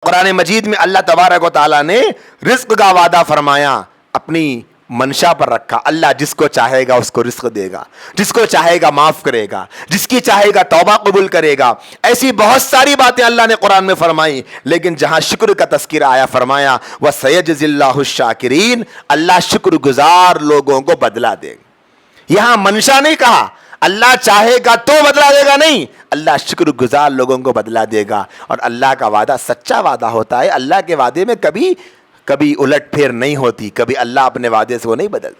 قرآن مجید میں اللہ تبارک و تعالیٰ نے رزق کا وعدہ فرمایا، اپنی منشا پر رکھا۔ اللہ جس کو چاہے گا اس کو رزق دے گا، جس کو چاہے گا معاف کرے گا، جس کی چاہے گا توبہ قبول کرے گا۔ ایسی بہت ساری باتیں اللہ نے قرآن میں فرمائی، لیکن جہاں شکر کا تذکرہ آیا فرمایا وَسَيَجْزِي اللَّهُ الشَّاكِرِينَ، اللہ شکر گزار لوگوں کو بدلہ دے گا۔ یہاں منشا نہیں کہا، اللہ چاہے گا تو بدلہ دے گا، نہیں، اللہ شکر گزار لوگوں کو بدلہ دے گا۔ اور اللہ کا وعدہ سچا وعدہ ہوتا ہے، اللہ کے وعدے میں کبھی الٹ پھیر نہیں ہوتی، کبھی اللہ اپنے وعدے سے وہ نہیں بدل۔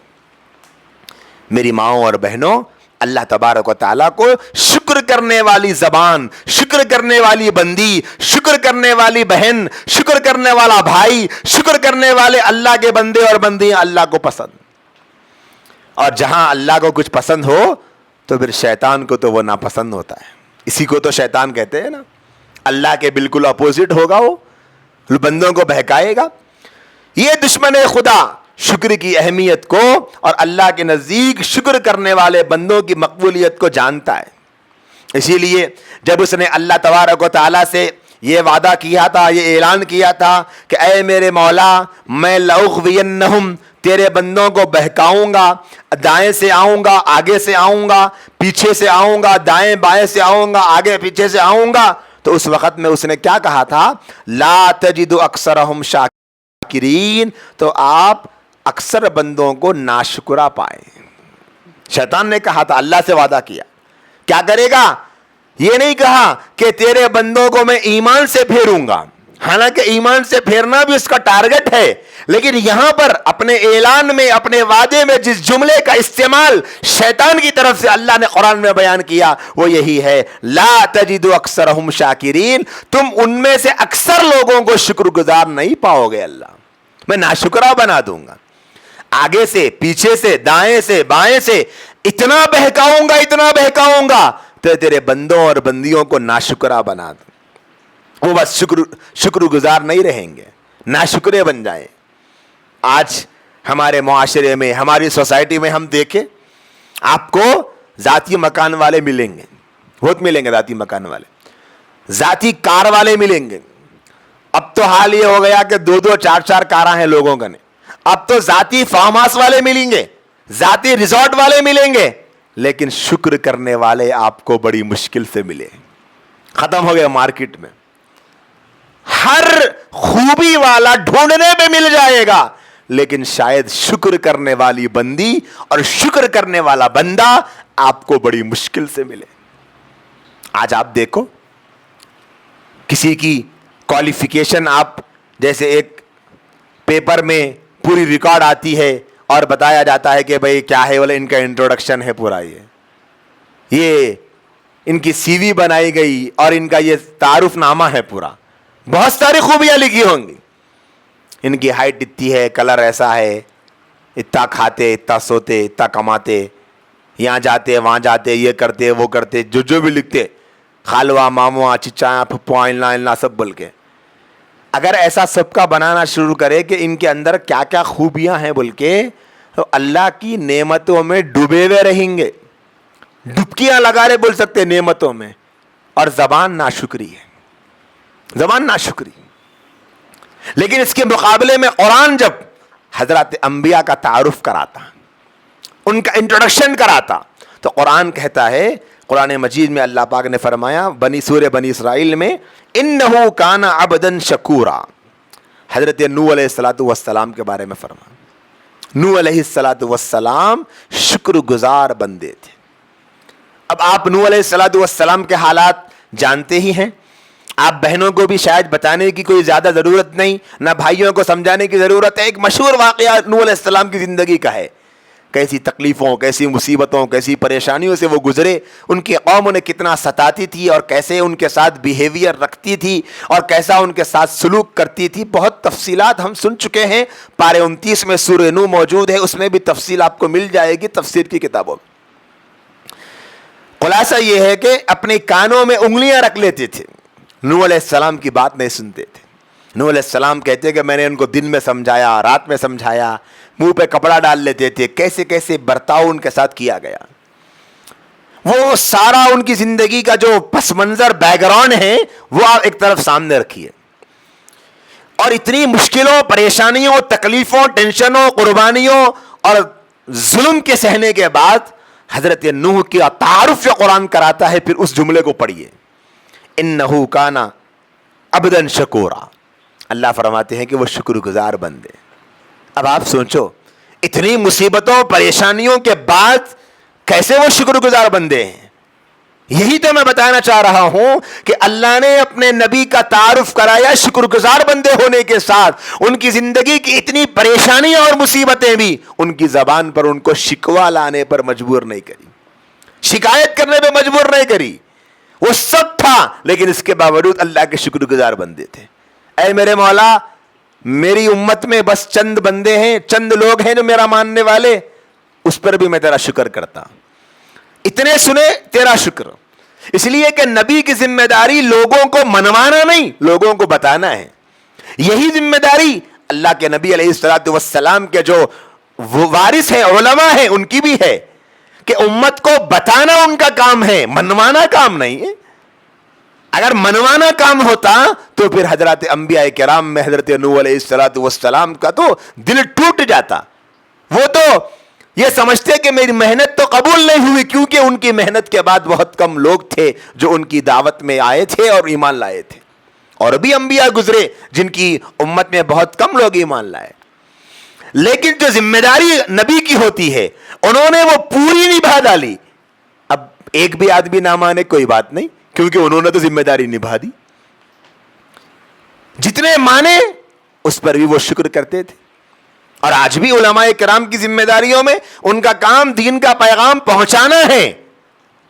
میری ماؤں اور بہنوں، اللہ تبارک و تعالیٰ کو شکر کرنے والی زبان، شکر کرنے والی بندی، شکر کرنے والی بہن، شکر کرنے والا بھائی، شکر کرنے والے اللہ کے بندے اور بندیاں اللہ کو پسند۔ اور جہاں اللہ کو کچھ پسند ہو تو پھر شیطان کو تو وہ ناپسند ہوتا ہے۔ اسی کو تو شیطان کہتے ہیں نا، اللہ کے بالکل اپوزٹ ہوگا، وہ بندوں کو بہکائے گا۔ یہ دشمن خدا شکر کی اہمیت کو اور اللہ کے نزدیک شکر کرنے والے بندوں کی مقبولیت کو جانتا ہے۔ اسی لیے جب اس نے اللہ تبارک و تعالیٰ سے یہ وعدہ کیا تھا، یہ اعلان کیا تھا کہ اے میرے مولا، میں لأغوینہم، تیرے بندوں کو بہکاؤں گا، دائیں سے آؤں گا، آگے سے آؤں گا، پیچھے سے آؤں گا، دائیں بائیں سے آؤں گا، آگے پیچھے سے آؤں گا، تو اس وقت میں اس نے کیا کہا تھا؟ لا تجد اکثرہم شاکرین، تو آپ اکثر بندوں کو ناشکرا پائیں۔ شیطان نے کہا تھا، اللہ سے وعدہ کیا، کیا کرے گا؟ یہ نہیں کہا کہ تیرے بندوں کو میں ایمان سے پھیروں گا، حالانکہ ایمان سے پھیرنا بھی اس کا ٹارگٹ ہے، لیکن یہاں پر اپنے اعلان میں، اپنے وعدے میں جس جملے کا استعمال شیطان کی طرف سے اللہ نے قرآن میں بیان کیا وہ یہی ہے، لا تجد اکثرہم شاکرین، تم ان میں سے اکثر لوگوں کو شکر گزار نہیں پاؤ گے، اللہ میں ناشکرا بنا دوں گا، آگے سے، پیچھے سے، دائیں سے، بائیں سے اتنا بہکاؤں گا تو تیرے بندوں اور بندیوں کو ناشکرا بنا دوں۔ وہ بس شکر گزار نہیں رہیں گے، ناشکرے بن جائیں۔ آج ہمارے معاشرے میں، ہماری سوسائٹی میں ہم دیکھیں، آپ کو ذاتی مکان والے ملیں گے، بہت ملیں گے، ذاتی مکان والے، ذاتی کار والے ملیں گے۔ اب تو حال یہ ہو گیا کہ 2 4 کاراں ہیں لوگوں کا، اب تو ذاتی فارم ہاؤس والے ملیں گے، ذاتی ریزورٹ والے ملیں گے، لیکن شکر کرنے والے آپ کو بڑی مشکل سے ملے۔ ختم ہو گیا مارکیٹ میں، ہر خوبی والا ڈھونڈنے میں مل جائے گا، لیکن شاید شکر کرنے والی بندی اور شکر کرنے والا بندہ آپ کو بڑی مشکل سے ملے۔ آج آپ دیکھو، کسی کی کوالیفیکیشن، آپ جیسے ایک پیپر میں پوری ریکارڈ آتی ہے اور بتایا جاتا ہے کہ بھئی کیا ہے، بولے ان کا انٹروڈکشن ہے پورا، یہ ان کی سی وی بنائی گئی اور ان کا یہ تعارف نامہ ہے پورا، بہت ساری خوبیاں لکھی ہوں گی، ان کی ہائٹ اتنی ہے، کلر ایسا ہے، اتنا کھاتے، اتنا سوتے، اتنا کماتے، یہاں جاتے وہاں جاتے، یہ کرتے وہ کرتے، جو بھی لکھتے، خالوا ماموا چچا پھپھوا انلا سب بول کے۔ اگر ایسا سب کا بنانا شروع کرے کہ ان کے اندر کیا کیا خوبیاں ہیں بول کے، تو اللہ کی نعمتوں میں ڈوبے ہوئے رہیں گے، ڈبکیاں لگا رہے بول سکتے نعمتوں میں، اور زبان ناشکری ہے، زبان ناشکری۔ لیکن اس کے مقابلے میں قرآن جب حضرات انبیاء کا تعارف کراتا، ان کا انٹروڈکشن کراتا، تو قرآن کہتا ہے، قرآن مجید میں اللہ پاک نے فرمایا سورہ بنی اسرائیل میں، انہو کان عبدا شکورا، حضرت نوح علیہ السلام کے بارے میں فرمایا، نوح علیہ السلام شکر گزار بندے تھے۔ اب آپ نوح علیہ السلام کے حالات جانتے ہی ہیں، آپ بہنوں کو بھی شاید بتانے کی کوئی زیادہ ضرورت نہیں، نہ بھائیوں کو سمجھانے کی ضرورت ہے۔ ایک مشہور واقعہ نوح علیہ السلام کی زندگی کا ہے، کیسی تکلیفوں، کیسی مصیبتوں، کیسی پریشانیوں سے وہ گزرے، ان کی قوم انہیں کتنا ستاتی تھی اور کیسے ان کے ساتھ بیہیویئر رکھتی تھی اور کیسا ان کے ساتھ سلوک کرتی تھی، بہت تفصیلات ہم سن چکے ہیں۔ پارے 29 میں سورہ نوح موجود ہے، اس میں بھی تفصیل آپ کو مل جائے گی تفسیر کی کتابوں میں۔ خلاصہ یہ ہے کہ اپنے کانوں میں انگلیاں رکھ لیتے تھے، نوح علیہ السلام کی بات نہیں سنتے تھے۔ نوح علیہ السلام کہتے کہ میں نے ان کو دن میں سمجھایا، رات میں سمجھایا، منہ پہ کپڑا ڈال لیتے تھے، کیسے کیسے برتاؤ ان کے ساتھ کیا گیا۔ وہ سارا ان کی زندگی کا جو پس منظر بیک گراؤنڈ ہے وہ آپ ایک طرف سامنے رکھیے۔ اور اتنی مشکلوں، پریشانیوں، تکلیفوں، ٹینشنوں، قربانیوں اور ظلم کے سہنے کے بعد حضرت نوح کی تعارف جو قرآن کراتا ہے، پھر اس جملے کو پڑھیے، انہو کانا عبدن شکورا. اللہ فرماتے ہیں کہ وہ شکر گزار بندے. اب آپ سوچو، اتنی مصیبتوں، پریشانیوں کے بعد کیسے وہ شکر گزار بندے ہیں؟ یہی تو میں بتانا چاہ رہا ہوں کہ اللہ نے اپنے نبی کا تعارف کرایا شکر گزار بندے ہونے کے ساتھ. ان کی زندگی کی اتنی پریشانیاں اور مصیبتیں بھی ان کی زبان پر ان کو شکوہ لانے پر مجبور نہیں کری، شکایت کرنے پہ مجبور نہیں کری. وہ سب تھا لیکن اس کے باوجود اللہ کے شکر گزار بندے تھے. اے میرے مولا، میری امت میں بس چند بندے ہیں، چند لوگ ہیں جو میرا ماننے والے، اس پر بھی میں تیرا شکر کرتا. اتنے سنے تیرا شکر. اس لیے کہ نبی کی ذمہ داری لوگوں کو منوانا نہیں، لوگوں کو بتانا ہے. یہی ذمہ داری اللہ کے نبی علیہ الصلوۃ والسلام کے جو وارث ہیں، علماء ہیں، ان کی بھی ہے کہ امت کو بتانا ان کا کام ہے، منوانا کام نہیں ہے. اگر منوانا کام ہوتا تو پھر حضرات انبیاء کرام میں حضرت نوح علیہ الصلوۃ والسلام کا تو دل ٹوٹ جاتا. وہ تو یہ سمجھتے کہ میری محنت تو قبول نہیں ہوئی، کیونکہ ان کی محنت کے بعد بہت کم لوگ تھے جو ان کی دعوت میں آئے تھے اور ایمان لائے تھے. اور بھی انبیاء گزرے جن کی امت میں بہت کم لوگ ایمان لائے. لیکن جو ذمہ داری نبی کی ہوتی ہے انہوں نے وہ پوری نبھا ڈالی. اب ایک بھی آدمی نہ مانے کوئی بات نہیں، کیونکہ انہوں نے تو ذمہ داری نبھا دی. جتنے مانے اس پر بھی وہ شکر کرتے تھے. اور آج بھی علماء کرام کی ذمہ داریوں میں ان کا کام دین کا پیغام پہنچانا ہے.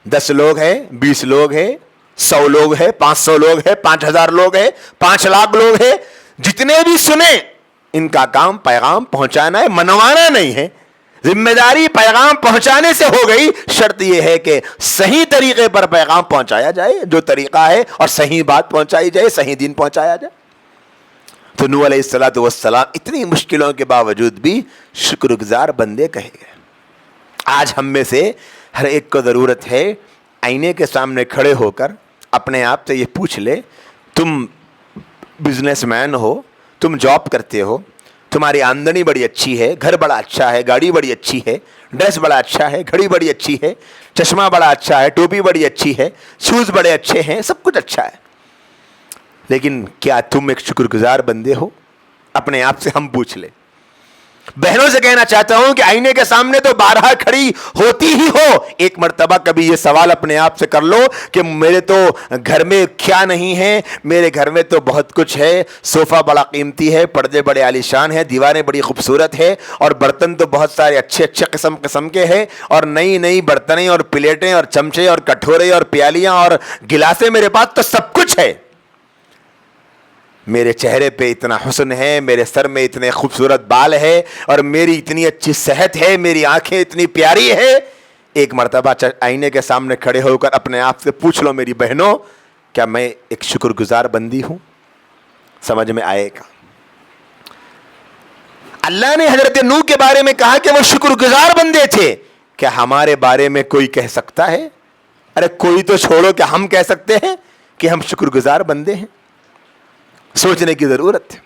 10 لوگ ہیں، 20 لوگ ہیں، 100 لوگ ہیں، 500 لوگ ہیں، 5000 لوگ ہیں، 5 لاکھ لوگ ہیں، جتنے بھی سنیں ان کا کام پیغام پہنچانا ہے، منوانا نہیں ہے. ذمہ داری پیغام پہنچانے سے ہو گئی. شرط یہ ہے کہ صحیح طریقے پر پیغام پہنچایا جائے، جو طریقہ ہے، اور صحیح بات پہنچائی جائے، صحیح دین پہنچایا جائے. تو نوح علیہ الصلوۃ والسلام اتنی مشکلوں کے باوجود بھی شکر گزار بندے کہے گئے. آج ہم میں سے ہر ایک کو ضرورت ہے آئینے کے سامنے کھڑے ہو کر اپنے آپ سے یہ پوچھ لے، تم بزنس مین ہو، تم جاب کرتے ہو، تمہاری آمدنی بڑی اچھی ہے، گھر بڑا اچھا ہے، گاڑی بڑی اچھی ہے، ڈریس بڑا اچھا ہے، گھڑی بڑی اچھی ہے، چشمہ بڑا اچھا ہے، ٹوپی بڑی اچھی ہے، شوز بڑے اچھے ہیں، سب کچھ اچھا ہے، لیکن کیا تم ایک شکر گزار بندے ہو؟ اپنے آپ سے ہم پوچھ لیں. بہنوں سے کہنا چاہتا ہوں کہ آئینے کے سامنے تو بارہا کھڑی ہوتی ہی ہو، ایک مرتبہ کبھی یہ سوال اپنے آپ سے کر لو کہ میرے تو گھر میں کیا نہیں ہے. میرے گھر میں تو بہت کچھ ہے، صوفہ بڑا قیمتی ہے، پردے بڑے عالیشان ہیں، دیواریں بڑی خوبصورت ہے، اور برتن تو بہت سارے اچھے اچھے قسم کے ہیں، اور نئی نئی برتنیں اور پلیٹیں اور چمچے اور کٹورے اور پیالیاں اور گلاسیں میرے پاس تو سب کچھ ہے. میرے چہرے پہ اتنا حسن ہے، میرے سر میں اتنے خوبصورت بال ہے، اور میری اتنی اچھی صحت ہے، میری آنکھیں اتنی پیاری ہے. ایک مرتبہ آئینے کے سامنے کھڑے ہو کر اپنے آپ سے پوچھ لو میری بہنوں، کیا میں ایک شکر گزار بندی ہوں؟ سمجھ میں آئے گا. اللہ نے حضرت نوح کے بارے میں کہا کہ وہ شکر گزار بندے تھے. کیا ہمارے بارے میں کوئی کہہ سکتا ہے؟ ارے کوئی تو چھوڑو، کہ ہم کہہ سکتے ہیں کہ ہم شکر گزار بندے ہیں؟ سوچنے کی ضرورت ہے.